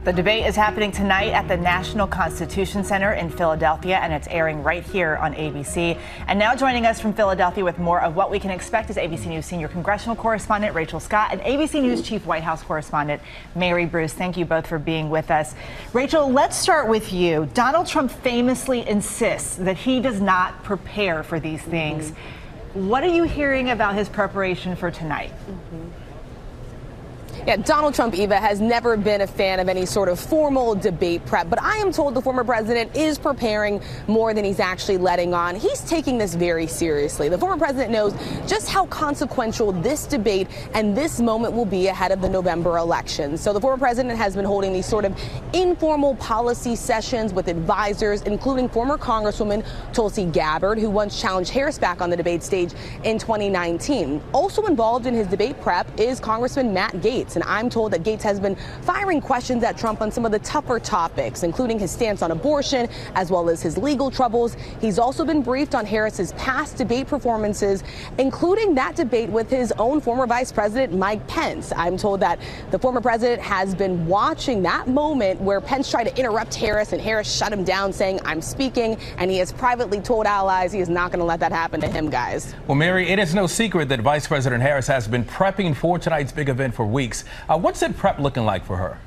The debate is happening tonight at the National Constitution Center in Philadelphia, and it's airing right here on ABC. And now joining us from Philadelphia with more of what we can expect is ABC News senior congressional correspondent Rachel Scott and ABC News chief White House correspondent Mary Bruce. Thank you both for being with us. Rachel, let's start with you. Donald Trump famously insists that he does not prepare for these things. What are you hearing about his preparation for tonight? Yeah, Donald Trump, Eva, has never been a fan of any sort of formal debate prep, but I am told the former president is preparing more than he's actually letting on. He's taking this very seriously. The former president knows just how consequential this debate and this moment will be ahead of the November election. So the former president has been holding these sort of informal policy sessions with advisors, including former Congresswoman Tulsi Gabbard, who once challenged Harris back on the debate stage in 2019. Also involved in his debate prep is Congressman Matt Gaetz. And I'm told that Gaetz has been firing questions at Trump on some of the tougher topics, including his stance on abortion, as well as his legal troubles. He's also been briefed on Harris's past debate performances, including that debate with his own former Vice President, Mike Pence. I'm told that the former president has been watching that moment where Pence tried to interrupt Harris and Harris shut him down, saying, "I'm speaking," and he has privately told allies he is not going to let that happen to him, guys. Well, Mary, it is no secret that Vice President Harris has been prepping for tonight's big event for weeks. What's that prep looking like for her?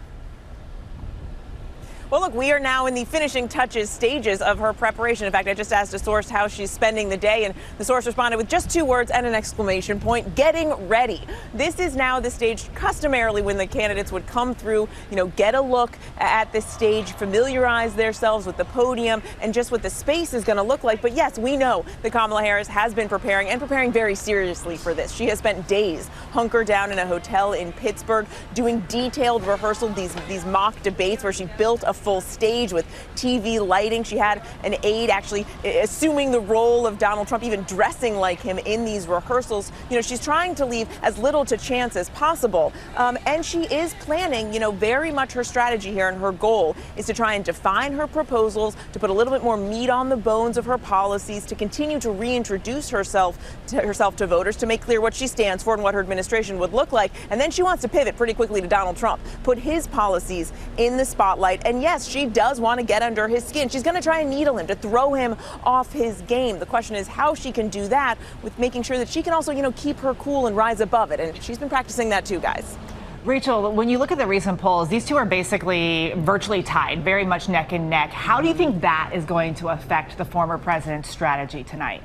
Well, look, we are now in the finishing touches stages of her preparation. In fact, I just asked a source how she's spending the day, and the source responded with just 2 words and an exclamation point: getting ready. This is now the stage customarily when the candidates would come through, get a look at this stage, familiarize themselves with the podium and just what the space is going to look like. But yes, we know that Kamala Harris has been preparing and preparing very seriously for this. She has spent days hunkered down in a hotel in Pittsburgh doing detailed rehearsal, these mock debates where she built a full stage with TV lighting. She had an aide actually assuming the role of Donald Trump, even dressing like him in these rehearsals. She's trying to leave as little to chance as possible. And she is planning, very much her strategy here, and her goal is to try and define her proposals, to put a little bit more meat on the bones of her policies, to continue to reintroduce herself to voters, to make clear what she stands for and what her administration would look like. And then she wants to pivot pretty quickly to Donald Trump, put his policies in the spotlight. And yes, she does want to get under his skin. She's going to try and needle him, to throw him off his game. The question is how she can do that with making sure that she can also, keep her cool and rise above it. And she's been practicing that too, guys. Rachel, when you look at the recent polls, these two are basically virtually tied, very much neck and neck. How do you think that is going to affect the former president's strategy tonight?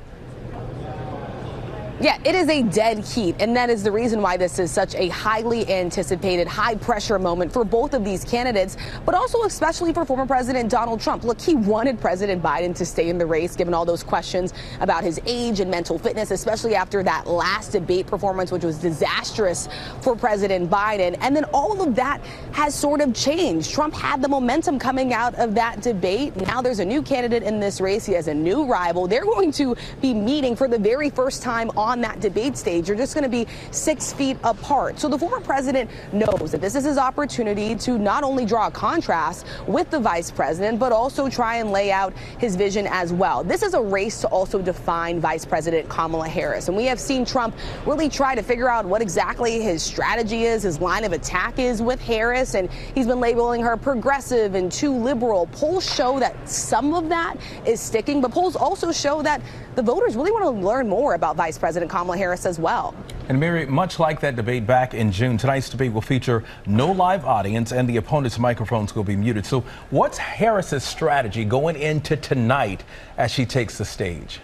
Yeah, it is a dead heat, and that is the reason why this is such a highly anticipated, high-pressure moment for both of these candidates, but also especially for former President Donald Trump. Look, he wanted President Biden to stay in the race, given all those questions about his age and mental fitness, especially after that last debate performance, which was disastrous for President Biden. And then all of that has sort of changed. Trump had the momentum coming out of that debate. Now there's a new candidate in this race. He has a new rival. They're going to be meeting for the very first time on that debate stage. You're just going to be 6 feet apart. So the former president knows that this is his opportunity to not only draw a contrast with the vice president, but also try and lay out his vision as well. This is a race to also define Vice President Kamala Harris. And we have seen Trump really try to figure out what exactly his strategy is, his line of attack is with Harris. And he's been labeling her progressive and too liberal. Polls show that some of that is sticking, but polls also show that the voters really want to learn more about Vice President Kamala Harris as well. And Mary, much like that debate back in June, tonight's debate will feature no live audience and the opponent's microphones will be muted. So what's Harris's strategy going into tonight as she takes the stage?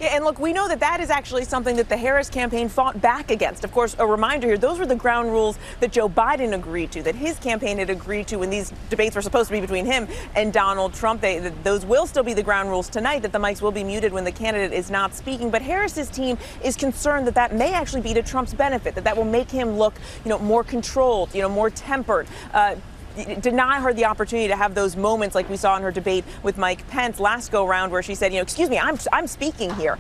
Yeah, and look, we know that is actually something that the Harris campaign fought back against. Of course, a reminder here, those were the ground rules that Joe Biden agreed to, that his campaign had agreed to when these debates were supposed to be between him and Donald Trump. Those will still be the ground rules tonight, that the mics will be muted when the candidate is not speaking. But Harris's team is concerned that may actually be to Trump's benefit, that will make him look, more controlled, more tempered. deny her the opportunity to have those moments like we saw in her debate with Mike Pence last go round, where she said, excuse me, I'm speaking here.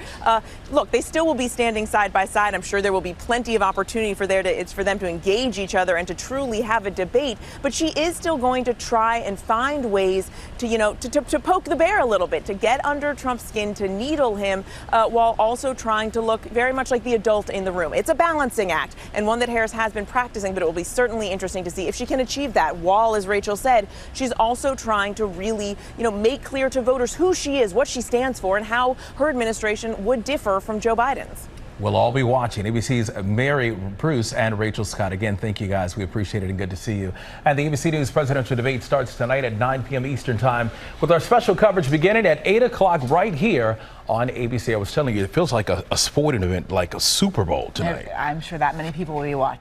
Look, they still will be standing side by side. I'm sure there will be plenty of opportunity for them to engage each other and to truly have a debate. But she is still going to try and find ways to poke the bear a little bit, to get under Trump's skin, to needle him, while also trying to look very much like the adult in the room. It's a balancing act, and one that Harris has been practicing, but it will be certainly interesting to see if she can achieve that, while, as Rachel said, she's also trying to really, make clear to voters who she is, what she stands for, and how her administration would differ from Joe Biden's. We'll all be watching. ABC's Mary Bruce and Rachel Scott. Again, thank you guys. We appreciate it and good to see you. And the ABC News presidential debate starts tonight at 9 p.m. Eastern time with our special coverage beginning at 8 o'clock right here on ABC. I was telling you, it feels like a sporting event, like a Super Bowl tonight. I'm sure that many people will be watching.